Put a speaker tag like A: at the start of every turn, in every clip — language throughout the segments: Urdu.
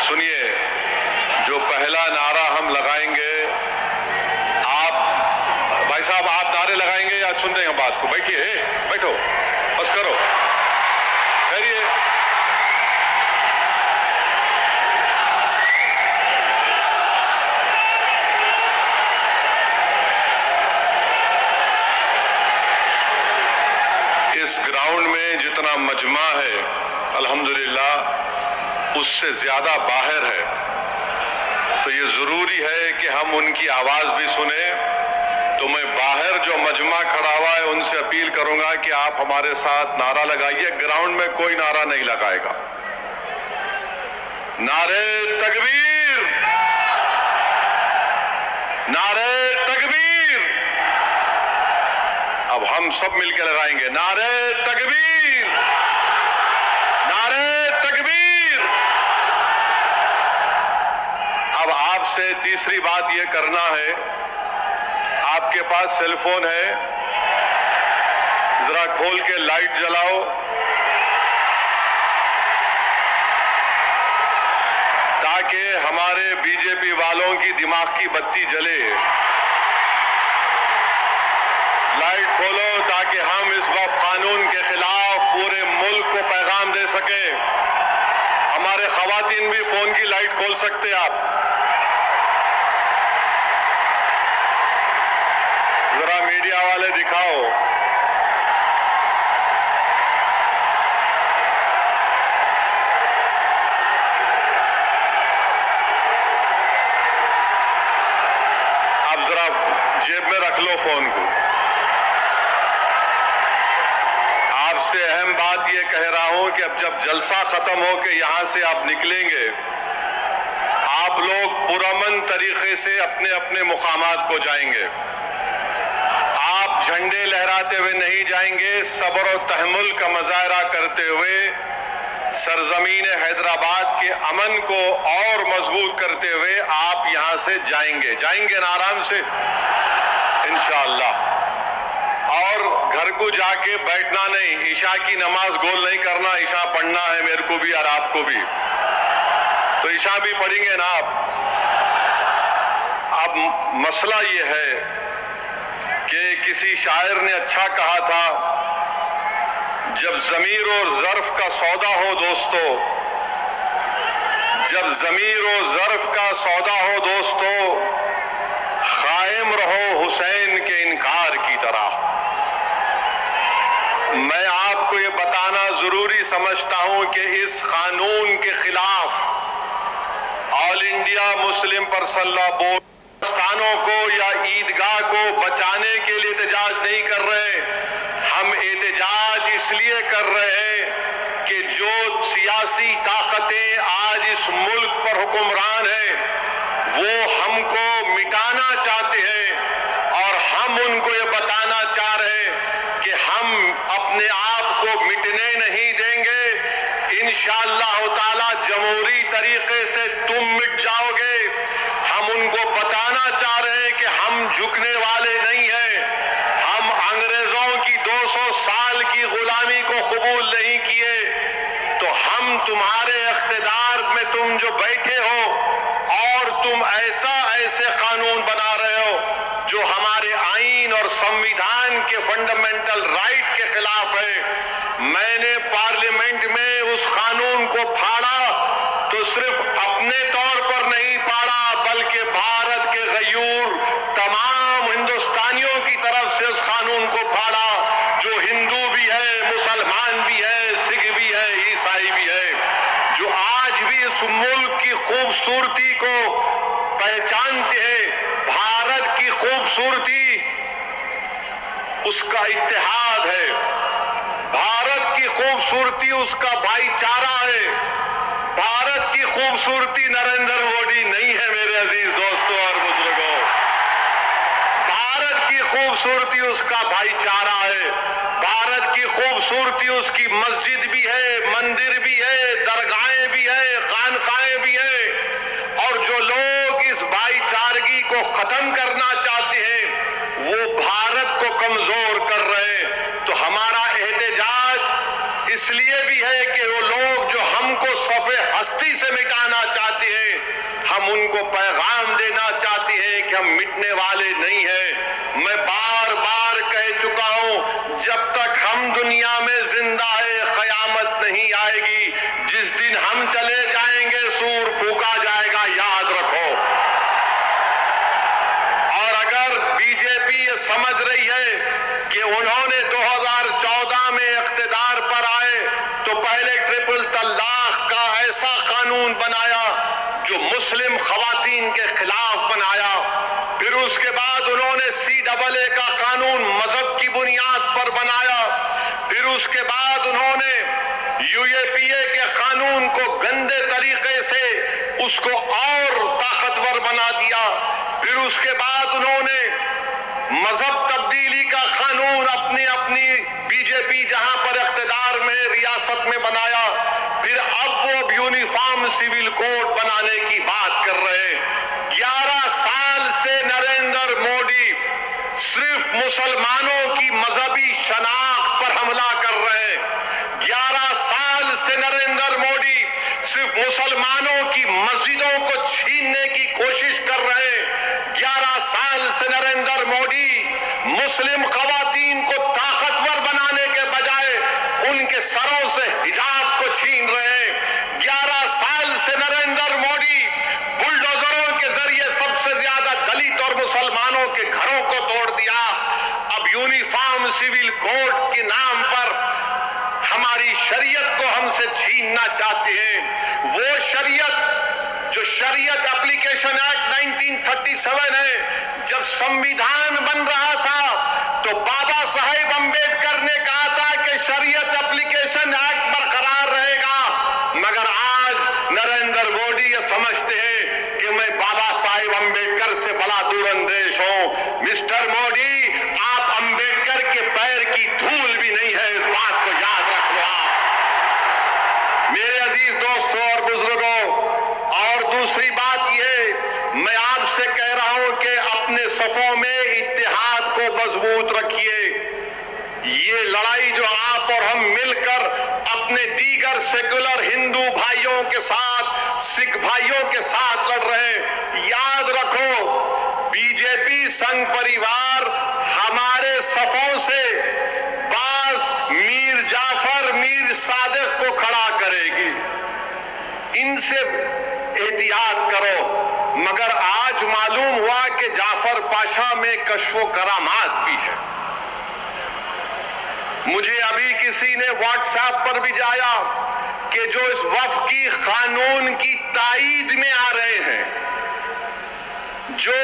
A: سنیے، جو پہلا نعرہ ہم لگائیں گے، آپ بھائی صاحب آپ نعرے لگائیں گے یا سن رہے ہیں بات کو؟ بیٹھیے، بیٹھو، بس کرو، ٹھہریے۔ اس گراؤنڈ میں جتنا مجمع ہے الحمدللہ اس سے زیادہ باہر ہے، تو یہ ضروری ہے کہ ہم ان کی آواز بھی سنیں۔ تو میں باہر جو مجمع کھڑا ہوا ہے ان سے اپیل کروں گا کہ آپ ہمارے ساتھ نعرہ لگائیے۔ گراؤنڈ میں کوئی نعرہ نہیں لگائے گا۔ نعرہ تکبیر، نعرہ تکبیر، اب ہم سب مل کے لگائیں گے، نعرہ تکبیر، نعرہ تکبیر۔ اب آپ سے تیسری بات یہ کرنا ہے، آپ کے پاس سیل فون ہے، ذرا کھول کے لائٹ جلاؤ تاکہ ہمارے بی جے پی والوں کی دماغ کی بتی جلے۔ لائٹ کھولو تاکہ ہم اس وقت قانون کے خلاف پورے ملک کو پیغام دے سکیں۔ ہمارے خواتین بھی فون کی لائٹ کھول سکتے آپ۔ ذرا میڈیا والے دکھاؤ۔ اب ذرا جیب میں رکھ لو فون کو۔ آپ سے اہم بات یہ کہہ رہا ہوں کہ اب جب جلسہ ختم ہو کے یہاں سے آپ نکلیں گے، آپ لوگ پرامن طریقے سے اپنے اپنے مقامات کو جائیں گے۔ آپ جھنڈے لہراتے ہوئے نہیں جائیں گے، صبر و تحمل کا مظاہرہ کرتے ہوئے سرزمین حیدرآباد کے امن کو اور مضبوط کرتے ہوئے آپ یہاں سے جائیں گے نا آرام سے انشاءاللہ۔ اور گھر کو جا کے بیٹھنا نہیں، عشاء کی نماز گول نہیں کرنا، عشاء پڑھنا ہے میرے کو بھی اور آپ کو بھی، تو عشاء بھی پڑھیں گے نا آپ۔ اب مسئلہ یہ ہے کہ کسی شاعر نے اچھا کہا تھا، جب ضمیر اور ظرف کا سودا ہو دوستو، جب ضمیر و ظرف کا سودا ہو دوستو، قائم رہو حسین کے انکار کی طرح۔ میں آپ کو یہ بتانا ضروری سمجھتا ہوں کہ اس قانون کے خلاف آل انڈیا مسلم پرسنل لا بورڈ استانوں کو یا عیدگاہ کو بچانے کے لیے احتجاج نہیں کر رہے، ہم احتجاج اس لیے کر رہے ہیں کہ جو سیاسی طاقتیں آج اس ملک پر حکمران ہیں وہ ہم کو مٹانا چاہتے ہیں، اور ہم ان کو یہ بتانا چاہ رہے ہیں کہ ہم اپنے آپ کو مٹنے نہیں دیں گے۔ انشاءاللہ تعالی جمہوری طریقے سے تم مٹ جاؤ گے۔ ہم ان کو بتانا چاہ رہے ہیں کہ ہم جھکنے والے نہیں ہیں، ہم انگریزوں کی 200 سال کی غلامی کو قبول نہیں کیے، تو ہم تمہارے اقتدار میں تم جو بیٹھے ہو اور تم ایسے قانون بنا رہے ہو جو ہمارے آئین اور سمویدھان کے فنڈامنٹل رائٹ کے خلاف ہے۔ میں نے پارلیمنٹ میں اس قانون کو پھاڑا تو صرف اپنے طور پر نہیں پھاڑا بلکہ بھارت کے غیور تمام ہندوستانیوں کی طرف سے اس قانون کو پھاڑا، جو ہندو بھی ہے، مسلمان بھی ہے، سکھ بھی ہے، عیسائی بھی ہے، جو آج بھی اس ملک کی خوبصورتی کو پہچانتے ہیں۔ بھارت کی خوبصورتی اس کا اتحاد ہے، بھارت کی خوبصورتی اس کا بھائی چارہ ہے، بھارت کی خوبصورتی نریندر مودی نہیں ہے میرے عزیز دوستوں اور بزرگوں، بھارت کی خوبصورتی اس کا بھائی چارہ ہے، بھارت کی خوبصورتی اس کی مسجد بھی ہے، مندر بھی ہے، درگاہیں بھی ہے، خانقاہیں بھی ہے، اور جو لوگ اس بھائی چارگی کو ختم کرنا چاہتے ہیں وہ بھارت کو کمزور کر رہے ہیں۔ تو ہمارا احتجاج اس لیے بھی ہے کہ وہ لوگ جو ہم کو صفِ ہستی سے مٹانا چاہتے ہیں، ہم ان کو پیغام دینا چاہتے ہیں کہ ہم مٹنے والے نہیں ہیں۔ میں بار بار کہہ چکا ہوں، جب تک ہم دنیا میں زندہ ہیں قیامت نہیں آئے گی۔ جس دن ہم چلے جائیں گے سور پھونکا جائے گا، یاد رکھو۔ اور اگر بی جے پی یہ سمجھ رہی ہے کہ انہوں نے 2014 میں اقتدار پر آئے تو پہلے ٹرپل طلاق کا ایسا قانون بنایا جو مسلم خواتین کے خلاف بنایا، پھر اس کے بعد انہوں نے CAA کا قانون مذہب کی بنیاد پر بنایا، پھر اس کے بعد انہوں نے UAPA کے قانون کو گندے طریقے سے اس کو اور طاقتور بنا دیا، پھر اس کے بعد انہوں نے مذہب تبدیلی کا قانون اپنی بی جے پی جہاں پر اقتدار میں ریاست میں بنایا، پھر اب وہ یونیفارم سول کوڈ بنانے کی بات کر رہے ہیں۔ 11 سال سے نریندر مودی صرف مسلمانوں کی مذہبی شناخت پر حملہ کر رہے ہیں۔ 11 سال سے نریندر مودی صرف مسلمانوں کی مسجدوں کو چھیننے کی کوشش کر رہے ہیں۔ 11 سال سے نریندر مودی مسلم خواتین کو طاقتور بنانے کے بجائے ان کے سروں سے حجاب کو چھین رہے ہیں۔ 11 سال سے نریندر مودی بلڈوزروں کے ذریعے سب سے زیادہ دلت اور مسلمانوں کے گھروں کو توڑ دیا۔ اب یونیفارم سول کوڈ کے نام پر ہماری شریعت کو ہم سے چھیننا چاہتے ہیں۔ وہ شریعت جو شریعت اپلیکیشن ایکٹ 1937 ہے، جب سمویدھان بن رہا تھا تو بابا صاحب امبیڈکر نے کہا تھا کہ شریعت اپلیکیشن ایکٹ برقرار رہے گا، مگر آج نریندر مودی یہ سمجھتے ہیں کہ میں بابا صاحب امبیڈکر سے بڑا دور اندیش ہوں۔ مسٹر مودی، آپ امبیڈکر کے پیر کی دھول بھی نہیں ہے، اس بات کو یاد رکھ لو آپ۔ میرے عزیز دوستوں اور بزرگوں، اور دوسری بات یہ، میں آپ سے کہہ رہا ہوں کہ اپنے صفوں میں اتحاد کو مضبوط رکھیے۔ یہ لڑائی جو آپ اور ہم مل کر اپنے دیگر سیکولر ہندو بھائیوں کے ساتھ، سکھ بھائیوں کے ساتھ لڑ رہے ہیں، یاد رکھو بی جے پی سنگھ پریوار ہمارے صفوں سے بعض میر جعفر، میر صادق کو کھڑا کرے گی، ان سے احتیاط کرو۔ مگر آج معلوم ہوا کہ جعفر پاشا میں کشف و کرامات بھی ہے۔ مجھے ابھی کسی نے واٹس ایپ پر بھی جایا کہ جو اس وفقی قانون کی تائید میں آ رہے ہیں، جو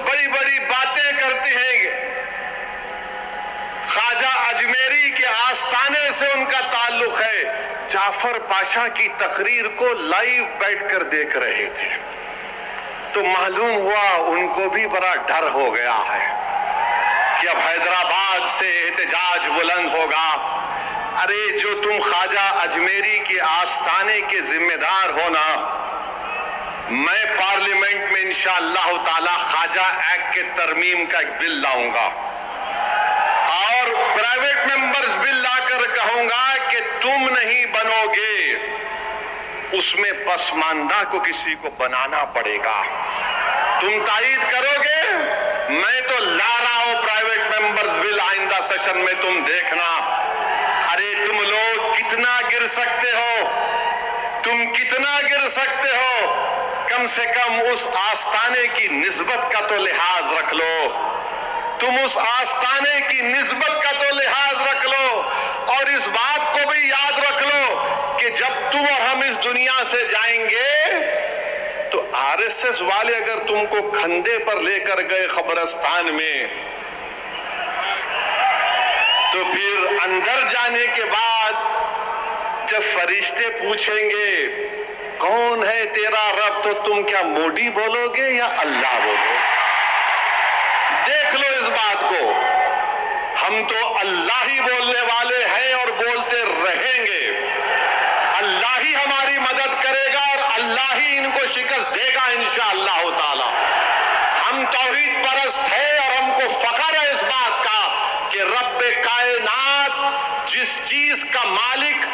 A: بڑی بڑی باتیں کرتے ہیں، خواجہ اجمیری کے آستانے سے ان کا تعلق ہے، جعفر پاشا کی تقریر کو لائیو بیٹھ کر دیکھ رہے تھے، تو معلوم ہوا ان کو بھی بڑا ڈر ہو گیا ہے کہ اب حیدرآباد سے احتجاج بلند ہوگا۔ ارے جو تم خواجہ اجمیری کے آستانے کے ذمہ دار ہو نا، میں پارلیمنٹ میں انشاءاللہ تعالی خواجہ ایکٹ کے ترمیم کا ایک بل لاؤں گا اور پرائیویٹ ممبرز بل لا کر کہوں گا کہ تم نہیں بنو گے، اس میں پسماندہ کو کسی کو بنانا پڑے گا۔ تم تائید کرو گے، میں تو لا رہا ہوں پرائیویٹ ممبرز بل آئندہ سیشن میں، تم دیکھنا۔ ارے تم لوگ کتنا گر سکتے ہو، تم کتنا گر سکتے ہو، کم سے کم اس آستانے کی نسبت کا تو لحاظ رکھ لو، تم اس آستانے کی نسبت کا تو لحاظ رکھ لو، اور اس بات کو بھی یاد رکھ لو کہ جب تم اور ہم اس دنیا سے جائیں گے تو RSS والے اگر تم کو کھندے پر لے کر گئے قبرستان میں، تو پھر اندر جانے کے بعد جب فرشتے پوچھیں گے کون ہے تیرا رب، تو تم کیا مودی بولو گے یا اللہ بولو؟ دیکھ لو اس بات کو، ہم تو اللہ ہی بولنے والے ہیں اور بولتے رہیں گے۔ اللہ ہی ہماری مدد کرے گا اور اللہ ہی ان کو شکست دے گا انشاءاللہ تعالی۔ ہم توحید پرست ہیں اور ہم کو فخر ہے اس بات کا کہ رب کائنات جس چیز کا مالک